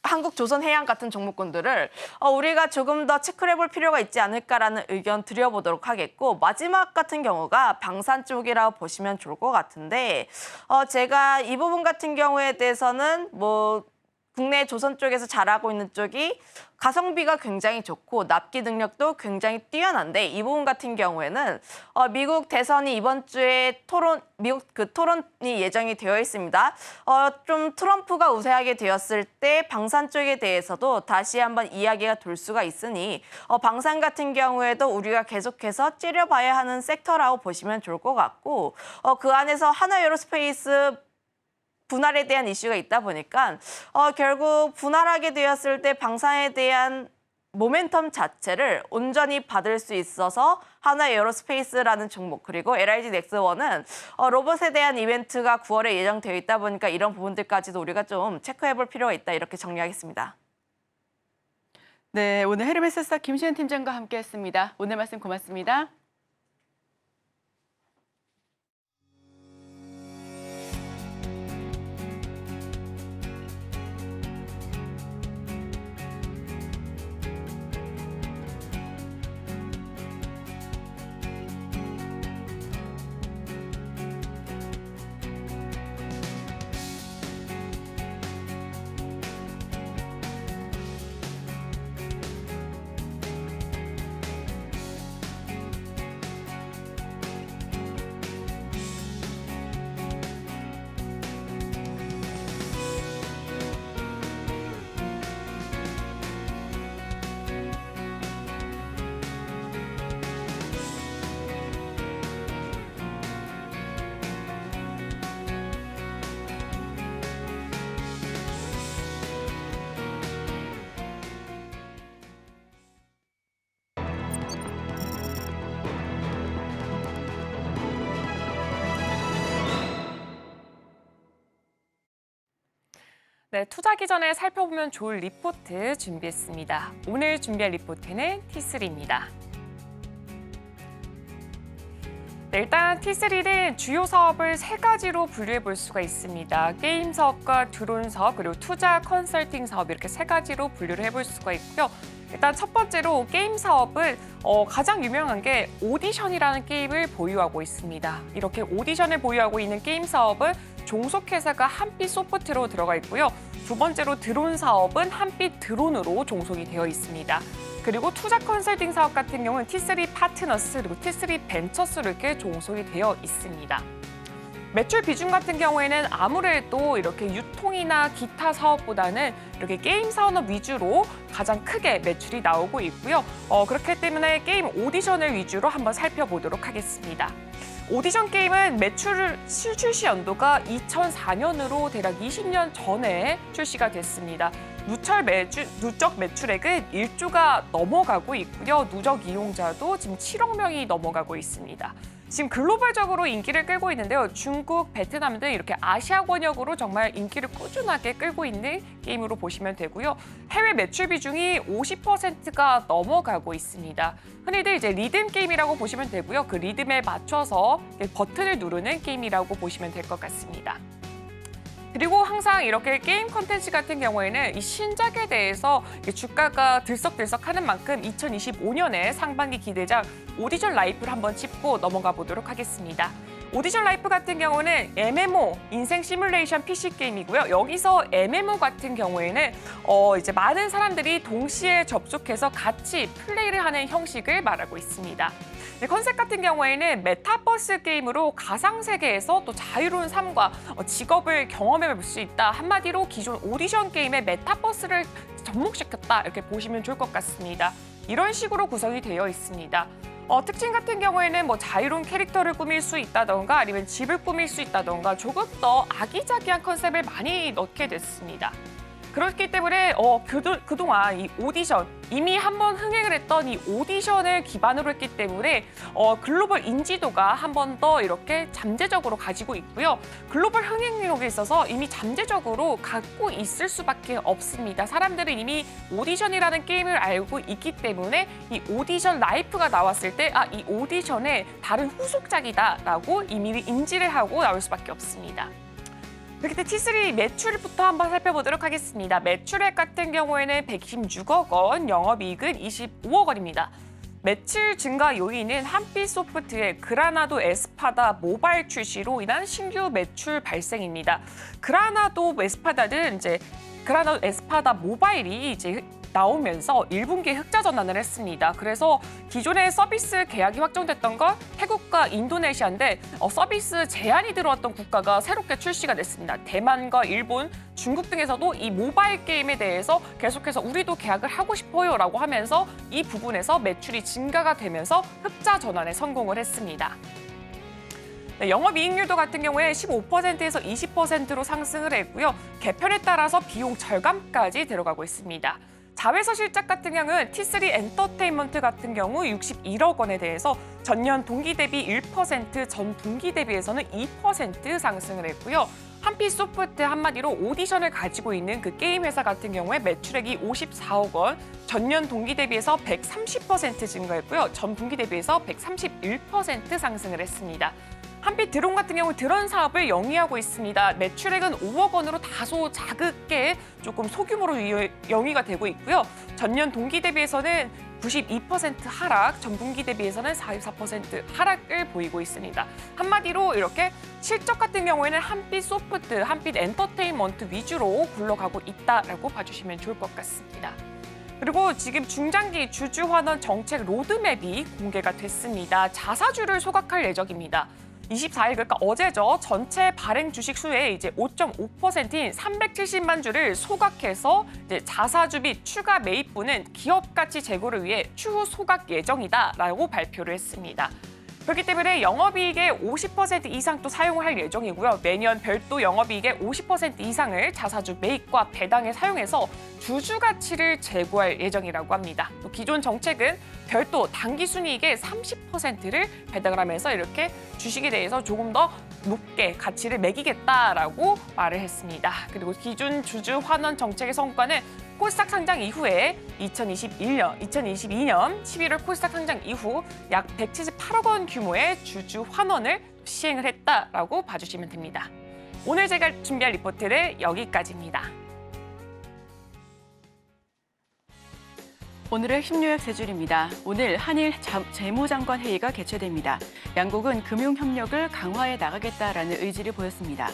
한국조선해양 같은 종목군들을 우리가 조금 더 체크를 해볼 필요가 있지 않을까라는 의견 드려보도록 하겠고 마지막 같은 경우가 방산 쪽이라고 보시면 좋을 것 같은데 제가 이 부분 같은 경우에 대해서는 뭐 국내 조선 쪽에서 잘하고 있는 쪽이 가성비가 굉장히 좋고 납기 능력도 굉장히 뛰어난데 이 부분 같은 경우에는 미국 대선이 이번 주에 미국 토론이 예정이 되어 있습니다. 좀 트럼프가 우세하게 되었을 때 방산 쪽에 대해서도 다시 한번 이야기가 돌 수가 있으니 방산 같은 경우에도 우리가 계속해서 찌려봐야 하는 섹터라고 보시면 좋을 것 같고 그 안에서 하나에어로스페이스 분할에 대한 이슈가 있다 보니까 결국 분할하게 되었을 때 방산에 대한 모멘텀 자체를 온전히 받을 수 있어서 하나에어로스페이스라는 종목 그리고 LIG 넥스원은 로봇에 대한 이벤트가 9월에 예정되어 있다 보니까 이런 부분들까지도 우리가 좀 체크해볼 필요가 있다 이렇게 정리하겠습니다. 네, 오늘 헤르메스사 김시현 팀장과 함께했습니다. 오늘 말씀 고맙습니다. 네, 투자기 전에 살펴보면 좋을 리포트 준비했습니다. 오늘 준비할 리포트는 T3입니다. 네, 일단 T3는 주요 사업을 세 가지로 분류해 볼 수가 있습니다. 게임 사업과 드론 사업, 그리고 투자 컨설팅 사업 이렇게 세 가지로 분류를 해볼 수가 있고요. 일단 첫 번째로 게임 사업은 가장 유명한 게 오디션이라는 게임을 보유하고 있습니다. 이렇게 오디션을 보유하고 있는 게임 사업은 종속회사가 한빛 소프트로 들어가 있고요. 두 번째로 드론 사업은 한빛 드론으로 종속이 되어 있습니다. 그리고 투자 컨설팅 사업 같은 경우는 T3 파트너스 그리고 T3 벤처스로 이렇게 종속이 되어 있습니다. 매출 비중 같은 경우에는 아무래도 이렇게 유통이나 기타 사업보다는 이렇게 게임 산업 위주로 가장 크게 매출이 나오고 있고요. 그렇기 때문에 게임 오디션을 위주로 한번 살펴보도록 하겠습니다. 오디션 게임은 매출 출시 연도가 2004년으로 대략 20년 전에 출시가 됐습니다. 누적 매출액은 1조가 넘어가고 있고요. 누적 이용자도 지금 7억 명이 넘어가고 있습니다. 지금 글로벌적으로 인기를 끌고 있는데요. 중국, 베트남 등 이렇게 아시아 권역으로 정말 인기를 꾸준하게 끌고 있는 게임으로 보시면 되고요. 해외 매출 비중이 50%가 넘어가고 있습니다. 흔히들 이제 리듬 게임이라고 보시면 되고요. 그 리듬에 맞춰서 버튼을 누르는 게임이라고 보시면 될 것 같습니다. 그리고 항상 이렇게 게임 콘텐츠 같은 경우에는 이 신작에 대해서 주가가 들썩들썩하는 만큼 2025년에 상반기 기대작 오디션 라이프를 한번 짚고 넘어가 보도록 하겠습니다. 오디션 라이프 같은 경우는 MMO, 인생 시뮬레이션 PC 게임이고요. 여기서 MMO 같은 경우에는 이제 많은 사람들이 동시에 접속해서 같이 플레이를 하는 형식을 말하고 있습니다. 컨셉 같은 경우에는 메타버스 게임으로 가상세계에서 또 자유로운 삶과 직업을 경험해 볼 수 있다. 한마디로 기존 오디션 게임의 메타버스를 접목시켰다. 이렇게 보시면 좋을 것 같습니다. 이런 식으로 구성이 되어 있습니다. 특징 같은 경우에는 뭐 자유로운 캐릭터를 꾸밀 수 있다던가 아니면 집을 꾸밀 수 있다던가 조금 더 아기자기한 컨셉을 많이 넣게 됐습니다. 그렇기 때문에 그동안 이 오디션, 이미 한번 흥행을 했던 이 오디션을 기반으로 했기 때문에 글로벌 인지도가 한 번 더 이렇게 잠재적으로 가지고 있고요. 글로벌 흥행력에 있어서 이미 잠재적으로 갖고 있을 수밖에 없습니다. 사람들은 이미 오디션이라는 게임을 알고 있기 때문에 이 오디션 라이프가 나왔을 때 이 오디션의 다른 후속작이다라고 이미 인지를 하고 나올 수밖에 없습니다. 그렇기 때문에 T3 매출부터 한번 살펴보도록 하겠습니다. 매출액 같은 경우에는 116억 원, 영업이익은 25억 원입니다. 매출 증가 요인은 한빛소프트의 그라나도 에스파다 모바일 출시로 인한 신규 매출 발생입니다. 그라나도 에스파다 모바일이 이제 나오면서 1분기에 흑자 전환을 했습니다. 그래서 기존의 서비스 계약이 확정됐던 건 태국과 인도네시아인데 서비스 제한이 들어왔던 국가가 새롭게 출시가 됐습니다. 대만과 일본, 중국 등에서도 이 모바일 게임에 대해서 계속해서 우리도 계약을 하고 싶어요 라고 하면서 이 부분에서 매출이 증가가 되면서 흑자 전환에 성공을 했습니다. 영업이익률도 같은 경우에 15%에서 20%로 상승을 했고요. 개편에 따라서 비용 절감까지 들어가고 있습니다. 자회사 실적 같은 경우는 T3 엔터테인먼트 같은 경우 61억 원에 대해서 전년 동기 대비 1%, 전 분기 대비해서는 2% 상승을 했고요. 한빛소프트 한마디로 오디션을 가지고 있는 그 게임 회사 같은 경우에 매출액이 54억 원, 전년 동기 대비해서 130% 증가했고요. 전 분기 대비해서 131% 상승을 했습니다. 한빛 드론 같은 경우 드론 사업을 영위하고 있습니다. 매출액은 5억 원으로 다소 작게 조금 소규모로 영위가 되고 있고요. 전년 동기 대비해서는 92% 하락, 전분기 대비해서는 44% 하락을 보이고 있습니다. 한마디로 이렇게 실적 같은 경우에는 한빛 소프트, 한빛 엔터테인먼트 위주로 굴러가고 있다라고 봐주시면 좋을 것 같습니다. 그리고 지금 중장기 주주 환원 정책 로드맵이 공개가 됐습니다. 자사주를 소각할 예정입니다. 24일 그러니까 어제죠. 전체 발행 주식 수의 이제 5.5%인 370만 주를 소각해서 이제 자사주 및 추가 매입분은 기업 가치 제고를 위해 추후 소각 예정이다라고 발표를 했습니다. 그렇기 때문에 영업이익의 50% 이상 또 사용을 할 예정이고요. 매년 별도 영업이익의 50% 이상을 자사주 매입과 배당에 사용해서 주주 가치를 제고할 예정이라고 합니다. 또 기존 정책은 별도 당기 순이익의 30%를 배당을 하면서 이렇게 주식에 대해서 조금 더 높게 가치를 매기겠다라고 말을 했습니다. 그리고 기존 주주 환원 정책의 성과는 코스닥 상장 이후에 2022년 11월 코스닥 상장 이후 약 178억 원 규모의 주주 환원을 시행을 했다라고 봐주시면 됩니다. 오늘 제가 준비한 리포트는 여기까지입니다. 오늘의 신뉴욕 세 줄입니다. 오늘 한일 재무장관 회의가 개최됩니다. 양국은 금융협력을 강화해 나가겠다라는 의지를 보였습니다.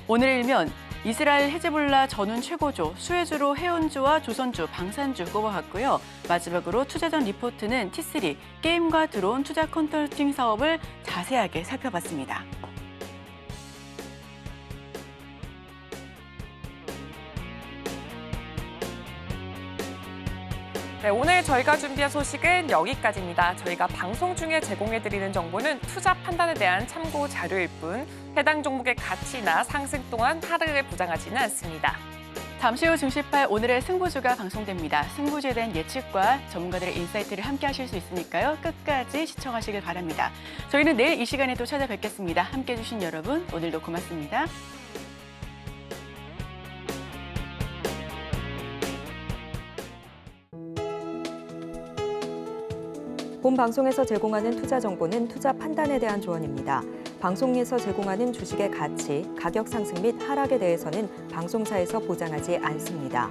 오늘 일면 이스라엘 헤즈볼라 전운 최고조, 수혜주로 해운주와 조선주, 방산주 꼽아봤고요. 마지막으로 투자전 리포트는 T3, 게임과 드론 투자 컨설팅 사업을 자세하게 살펴봤습니다. 네, 오늘 저희가 준비한 소식은 여기까지입니다. 저희가 방송 중에 제공해드리는 정보는 투자 판단에 대한 참고 자료일 뿐 해당 종목의 가치나 상승 또한 하락을 보장하지는 않습니다. 잠시 후 중시팔 오늘의 승부주가 방송됩니다. 승부주에 대한 예측과 전문가들의 인사이트를 함께 하실 수 있으니까요. 끝까지 시청하시길 바랍니다. 저희는 내일 이 시간에 또 찾아뵙겠습니다. 함께해 주신 여러분, 오늘도 고맙습니다. 본 방송에서 제공하는 투자 정보는 투자 판단에 대한 조언입니다. 방송에서 제공하는 주식의 가치, 가격 상승 및 하락에 대해서는 방송사에서 보장하지 않습니다.